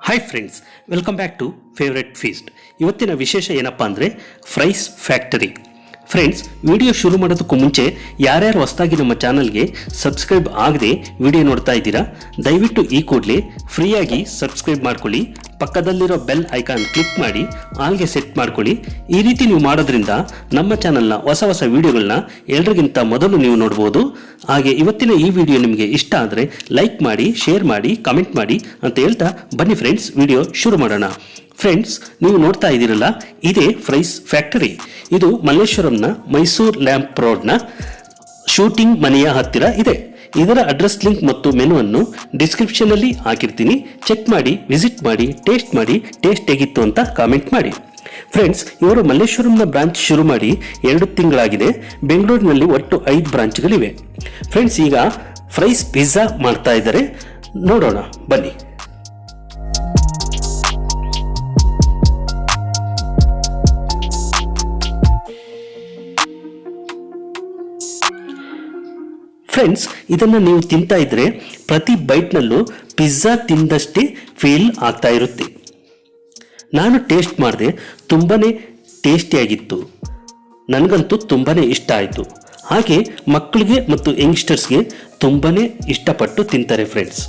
Hi friends, welcome back to favourite feast. ಇವತ್ತಿನ ವಿಶೇಷ ಏನಪ್ಪ ಅಂದರೆ ಫ್ರೈಸ್ ಫ್ಯಾಕ್ಟರಿ. ಫ್ರೆಂಡ್ಸ್, ವಿಡಿಯೋ ಶುರು ಮಾಡೋದಕ್ಕೂ ಮುಂಚೆ ಯಾರ್ಯಾರು ಹೊಸದಾಗಿ ನಮ್ಮ ಚಾನಲ್ಗೆ ಸಬ್ಸ್ಕ್ರೈಬ್ ಆಗದೆ ವಿಡಿಯೋ ನೋಡ್ತಾ ಇದ್ದೀರಾ, ದಯವಿಟ್ಟು ಈ ಕೂಡಲೇ ಫ್ರೀಯಾಗಿ ಸಬ್ಸ್ಕ್ರೈಬ್ ಮಾಡ್ಕೊಳ್ಳಿ. ಪಕ್ಕದಲ್ಲಿರೋ ಬೆಲ್ ಐಕಾನ್ ಕ್ಲಿಕ್ ಮಾಡಿ ಆಲ್ಗೆ ಸೆಟ್ ಮಾಡ್ಕೊಳ್ಳಿ. ಈ ರೀತಿ ನೀವು ಮಾಡೋದ್ರಿಂದ ನಮ್ಮ ಚಾನಲ್ನ ಹೊಸ ಹೊಸ ವಿಡಿಯೋಗಳನ್ನ ಎಲ್ರಿಗಿಂತ ಮೊದಲು ನೀವು ನೋಡ್ಬೋದು. ಹಾಗೆ ಇವತ್ತಿನ ಈ ವಿಡಿಯೋ ನಿಮಗೆ ಇಷ್ಟ ಆದರೆ ಲೈಕ್ ಮಾಡಿ, ಶೇರ್ ಮಾಡಿ, ಕಮೆಂಟ್ ಮಾಡಿ ಅಂತ ಹೇಳ್ತಾ ಬನ್ನಿ ಫ್ರೆಂಡ್ಸ್, ವಿಡಿಯೋ ಶುರು ಮಾಡೋಣ. ಫ್ರೆಂಡ್ಸ್, ನೀವು ನೋಡ್ತಾ ಇದ್ದೀರಲ್ಲ, ಇದೇ ಫ್ರೈಸ್ ಫ್ಯಾಕ್ಟರಿ. ಇದು ಮಲ್ಲೇಶ್ವರಂನ ಮೈಸೂರು ಲ್ಯಾಂಪ್ ರೋಡ್ನ ಶೂಟಿಂಗ್ ಮನೆಯ ಹತ್ತಿರ ಇದೆ. ಇದರ ಅಡ್ರೆಸ್ ಲಿಂಕ್ ಮತ್ತು ಮೆನುವನ್ನು ಡಿಸ್ಕ್ರಿಪ್ಷನ್ ಅಲ್ಲಿ ಹಾಕಿರ್ತೀನಿ. ಚೆಕ್ ಮಾಡಿ, ವಿಸಿಟ್ ಮಾಡಿ, ಟೇಸ್ಟ್ ಹೇಗಿತ್ತು ಅಂತ ಕಾಮೆಂಟ್ ಮಾಡಿ. ಫ್ರೆಂಡ್ಸ್, ಇವರು ಮಲ್ಲೇಶ್ವರಂನ ಬ್ರಾಂಚ್ ಶುರು ಮಾಡಿ 2 ತಿಂಗಳಾಗಿದೆ. ಬೆಂಗಳೂರಿನಲ್ಲಿ ಒಟ್ಟು 5 ಬ್ರಾಂಚ್ಗಳಿವೆ. ಫ್ರೆಂಡ್ಸ್, ಈಗ ಫ್ರೈಸ್ ಪಿಜ್ಜಾ ಮಾಡ್ತಾ ಇದ್ದಾರೆ, ನೋಡೋಣ ಬನ್ನಿ. ಫ್ರೆಂಡ್ಸ್, ಇದನ್ನು ನೀವು ತಿಂತಾ ಇದ್ರೆ ಪ್ರತಿ ಬೈಟ್ನಲ್ಲೂ ಪಿಜ್ಜಾ ತಿಂದಷ್ಟೇ ಫೀಲ್ ಆಗ್ತಾ ಇರುತ್ತೆ. ನಾನು ಟೇಸ್ಟ್ ಮಾಡಿದೆ, ತುಂಬಾನೇ ಟೇಸ್ಟಿಯಾಗಿತ್ತು. ನನಗಂತೂ ತುಂಬಾನೇ ಇಷ್ಟ ಆಯಿತು. ಹಾಗೆ ಮಕ್ಕಳಿಗೆ ಮತ್ತು ಯಂಗ್ಸ್ಟರ್ಸ್ಗೆ ತುಂಬಾನೇ ಇಷ್ಟಪಟ್ಟು ತಿಂತಾರೆ. ಫ್ರೆಂಡ್ಸ್,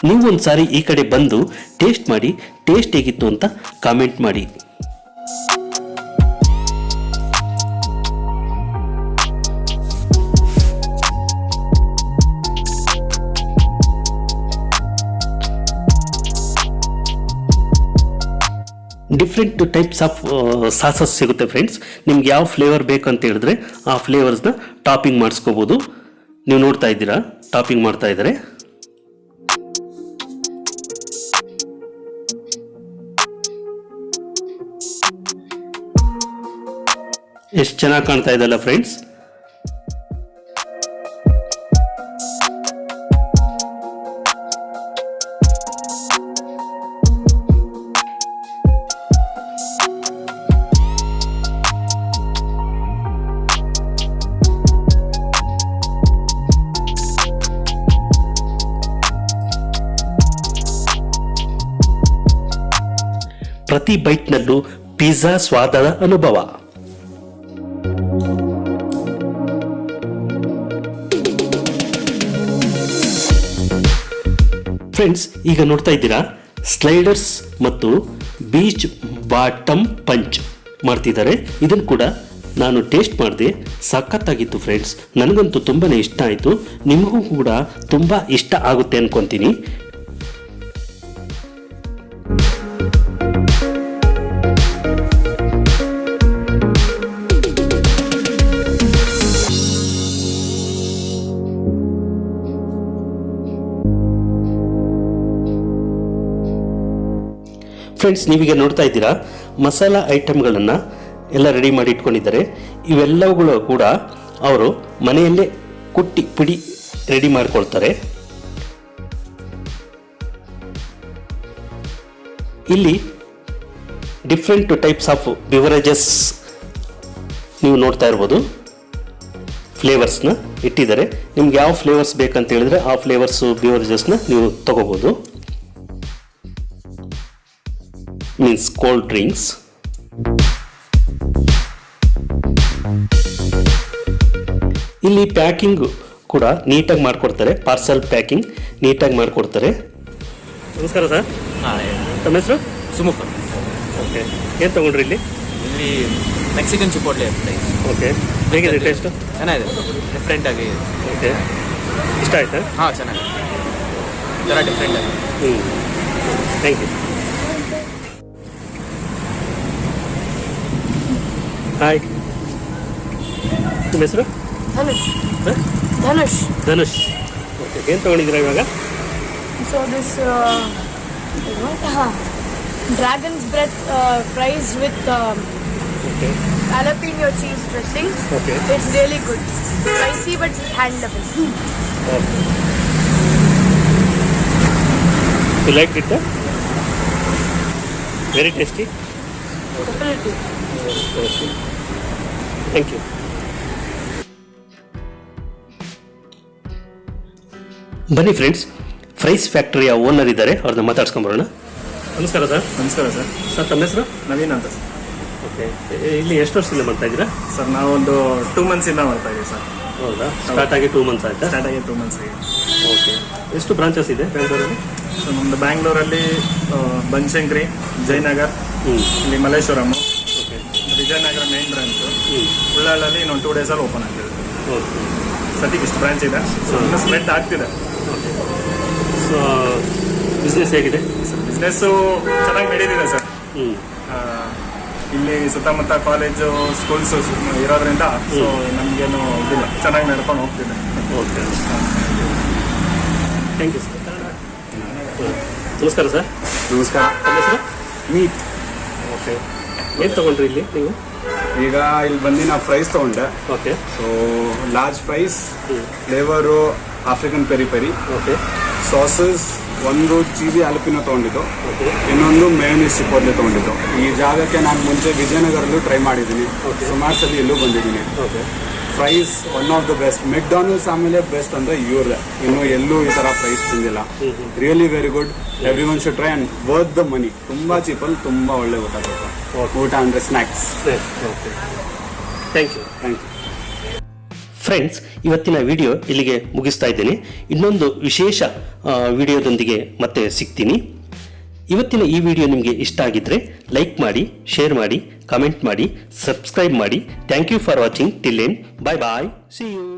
ನೀವು ಒಂದ್ಸಾರಿ ಈ ಕಡೆ ಬಂದು ಟೇಸ್ಟ್ ಮಾಡಿ, ಟೇಸ್ಟ್ ಹೇಗಿತ್ತು ಅಂತ ಕಾಮೆಂಟ್ ಮಾಡಿ. ಡಿಫ್ರೆಂಟ್ ಟೈಪ್ಸ್ ಆಫ್ ಸಾಸಸ್ ಸಿಗುತ್ತೆ ಫ್ರೆಂಡ್ಸ್. ನಿಮ್ಗೆ ಯಾವ ಫ್ಲೇವರ್ ಬೇಕಂತ ಹೇಳಿದ್ರೆ ಆ ಫ್ಲೇವರ್ಸ್ನ ಟಾಪಿಂಗ್ ಮಾಡಿಸ್ಕೋಬೋದು. ನೀವು ನೋಡ್ತಾ ಇದ್ದೀರಾ, ಟಾಪಿಂಗ್ ಮಾಡ್ತಾ ಇದ್ದಾರೆ. ಎಷ್ಟು ಚೆನ್ನಾಗಿ ಕಾಣ್ತಾ ಇದೆಲ್ಲ ಫ್ರೆಂಡ್ಸ್. ಪ್ರತಿ ಬೈಟ್ನಲ್ಲೂ ಪಿಜ್ಜಾ ಸ್ವಾದದ ಅನುಭವ. ಫ್ರೆಂಡ್ಸ್, ಈಗ ನೋಡ್ತಾ ಇದ್ದೀರಾ, ಸ್ಲೈಡರ್ಸ್ ಮತ್ತು ಬೀಚ್ ಬಾಟಮ್ ಪಂಚ್ ಮಾಡ್ತಿದ್ದಾರೆ. ಇದನ್ನು ಕೂಡ ನಾನು ಟೇಸ್ಟ್ ಮಾಡಿದೆ, ಸಖತ್ತಾಗಿತ್ತು ಫ್ರೆಂಡ್ಸ್. ನನಗಂತೂ ತುಂಬಾನೇ ಇಷ್ಟ ಆಯಿತು. ನಿಮಗೂ ಕೂಡ ತುಂಬ ಇಷ್ಟ ಆಗುತ್ತೆ ಅನ್ಕೊಂತೀನಿ. ಫ್ರೆಂಡ್ಸ್, ನೀವೀಗ ನೋಡ್ತಾ ಇದ್ದೀರಾ, ಮಸಾಲ ಐಟಮ್ಗಳನ್ನು ಎಲ್ಲ ರೆಡಿ ಮಾಡಿ ಇಟ್ಕೊಂಡಿದ್ದಾರೆ. ಇವೆಲ್ಲವುಗಳು ಕೂಡ ಅವರು ಮನೆಯಲ್ಲೇ ಕುಟ್ಟಿ ಪುಡಿ ರೆಡಿ ಮಾಡಿಕೊಳ್ತಾರೆ. ಇಲ್ಲಿ ಡಿಫ್ರೆಂಟ್ ಟೈಪ್ಸ್ ಆಫ್ ಬೆವರೇಜಸ್ ನೀವು ನೋಡ್ತಾ ಇರ್ಬೋದು. ಫ್ಲೇವರ್ಸ್ನ ಇಟ್ಟಿದ್ದಾರೆ. ನಿಮ್ಗೆ ಯಾವ ಫ್ಲೇವರ್ಸ್ ಬೇಕಂತ ಹೇಳಿದ್ರೆ ಆ ಫ್ಲೇವರ್ಸು ಬೆವರೇಜಸ್ನ ನೀವು ತಗೋಬೋದು. Means cold drinks. ಇಲ್ಲಿ ಪ್ಯಾಕಿಂಗ್ ಕೂಡ ನೀಟಾಗಿ ಮಾಡಿಕೊಡ್ತಾರೆ. ಪಾರ್ಸಲ್ ಪ್ಯಾಕಿಂಗ್ ನೀಟಾಗಿ ಮಾಡಿಕೊಡ್ತಾರೆ. ನಮಸ್ಕಾರ ಸರ್. ತಮ್ಮ ಹೆಸರು? ಸುಮುಖ. ಓಕೆ, ಏನು ತೊಗೊಂಡ್ರಿ ಇಲ್ಲಿ? ಇಲ್ಲಿ ಮೆಕ್ಸಿಕನ್ ಚಿಪೋಟ್ಲೆ ಇರುತ್ತೆ. ಓಕೆ, ಹೇಗಿದೆ ಟೇಸ್ಟು? ಚೆನ್ನಾಗಿದೆ, ಡಿಫ್ರೆಂಟ್ ಆಗಿ. ಓಕೆ, ಇಷ್ಟ ಆಯ್ತಾ? ಹಾಂ, ಚೆನ್ನಾಗಿದೆ, ಥರ ಡಿಫ್ರೆಂಟ್ ಆಗಿ. Thank you. ಹಾಯ್, ನಿಮ್ಮ ಹೆಸರು? ಧನುಷ್. ಓಕೆ, ಏನು ತೊಗೊಂಡಿದ್ದೀರಾ ಇವಾಗ? So this dragon's breath fries with Okay. Jalapeno cheese dressing. Okay. It's really good. Spicy but handleable. Okay. You liked it? Very tasty? Definitely. Okay. Thank you. ಬನ್ನಿ friends, fries ಫ್ಯಾಕ್ಟರಿಯ owner ಇದ್ದಾರೆ, ಅವ್ರನ್ನ ಮಾತಾಡ್ಸ್ಕೊಂಬರೋಣ. ನಮಸ್ಕಾರ sir. ನಮಸ್ಕಾರ sir. Sir ತಮ್ಮ ಹೆಸರು? ನವೀನ್ ಅಂತ sir. Okay, ಇಲ್ಲಿ ಎಷ್ಟು ವರ್ಷದಿಂದ ಮಾಡ್ತಾ ಇದ್ದೀರಾ ಸರ್? ನಾವೊಂದು 2 ಮಂತ್ಸಿಂದ ಮಾಡ್ತಾ ಇದ್ದೀವಿ ಸರ್. ಹೌದಾ? ಸ್ಟಾರ್ಟ್ ಆಗಿ 2 ಮಂತ್ಸ್ ಆಯ್ತಾ? ಸ್ಟಾರ್ಟ್ ಆಗಿ 2 ಮಂತ್ಸ್ ಆಗಿದೆ. ಓಕೆ, ಎಷ್ಟು ಬ್ರಾಂಚಸ್ ಇದೆ ಬ್ಯಾಂಗ್ಳೂರಲ್ಲಿ? ಸೊ ನಮ್ಮದು ಬ್ಯಾಂಗ್ಳೂರಲ್ಲಿ ಬನಶಂಕರಿ, ಜಯನಗರ್, ಇಲ್ಲಿ Malleshwaram, okay, Vijayanagar main branch, ಉಳ್ಳಾಳಲ್ಲಿ ಇನ್ನೊಂದು 2 ಡೇಸಲ್ಲಿ ಓಪನ್ ಆಗ್ತಿದೆ. ಓಕೆ, ಸದ್ಯಕ್ಕೆ ಇಷ್ಟು ಬ್ರಾಂಚ್ ಇದೆ. ಸೊ ಇನ್ನೂ ಸ್ಪ್ರೆಡ್ ಆಗ್ತಿದೆ. ಓಕೆ. ಸೊ ಬಿಸ್ನೆಸ್ ಹೇಗಿದೆ? ಬಿಸ್ನೆಸ್ಸು ಚೆನ್ನಾಗಿ ನಡೀತಿದೆ ಸರ್. ಇಲ್ಲಿ ಸುತ್ತಮುತ್ತ ಕಾಲೇಜು, ಸ್ಕೂಲ್ಸ್ ಇರೋದ್ರಿಂದ ಸೊ ನಮಗೇನು ಇದಿಲ್ಲ, ಚೆನ್ನಾಗಿ ನಡ್ಕೊಂಡು ಹೋಗ್ತಿದೆ. Okay, thank you sir. ನಮಸ್ಕಾರ ಸರ್. ನಮಸ್ಕಾರ. ತಮ್ಮ ಹೆಸರು? ಮೀಟ್. ಓಕೆ, ಏನು ತೊಗೊಂಡ್ರಿ ಇಲ್ಲಿ ನೀವು? ಈಗ ಇಲ್ಲಿ ಬಂದು ನಾವು ಫ್ರೈಸ್ ತೊಗೊಂಡೆ. Okay. So large fries, flavour African peri peri. Okay. Sauces ಒಂದು ಚೀಲಿ ಆಲಪಿನೋ ತೊಗೊಂಡಿದ್ದು, ಓಕೆ, ಇನ್ನೊಂದು ಮೇಯೋನೈಸ್ ಚಿಪೋಟ್ಲೆ ತೊಗೊಂಡಿದ್ದು. ಈ ಜಾಗಕ್ಕೆ ನಾನು ಮುಂಚೆ ವಿಜಯನಗರಲ್ಲೂ ಟ್ರೈ ಮಾಡಿದ್ದೀನಿ, ಸುಮಾರು ಸಲ ಇಲ್ಲೂ ಬಂದಿದ್ದೀನಿ. Okay. Fries one of the best. McDonald's ಆಮೇಲೆ ಬೆಸ್ಟ್ ಅಂದರೆ ಇವ್ರದೇ. ಇನ್ನು ಎಲ್ಲೂ ಈ ಥರ ಪ್ರೈಸ್ ತಿಂದಿಲ್ಲ. Really very good. Everyone should try and worth the money. ತುಂಬ ಚೀಪಲ್ಲಿ ತುಂಬ ಒಳ್ಳೆ ಊಟ ಕೊಡ್ತಾರೆ. ಊಟ ಅಂದರೆ snacks. Thank you. Thank you. Friends, ಇವತ್ತಿನ ವಿಡಿಯೋ ಇಲ್ಲಿಗೆ ಮುಗಿಸ್ತಾ ಇದ್ದೇನೆ. ಇನ್ನೊಂದು ವಿಶೇಷ ವಿಡಿಯೋದೊಂದಿಗೆ ಮತ್ತೆ ಸಿಗ್ತೀನಿ. ಇವತ್ತಿನ ಈ ವಿಡಿಯೋ ನಿಮಗೆ ಇಷ್ಟ ಆಗಿದ್ದರೆ ಲೈಕ್ ಮಾಡಿ, ಶೇರ್ ಮಾಡಿ, ಕಮೆಂಟ್ ಮಾಡಿ, ಸಬ್ಸ್ಕ್ರೈಬ್ ಮಾಡಿ. Thank you for watching. Till end. Bye bye. See you.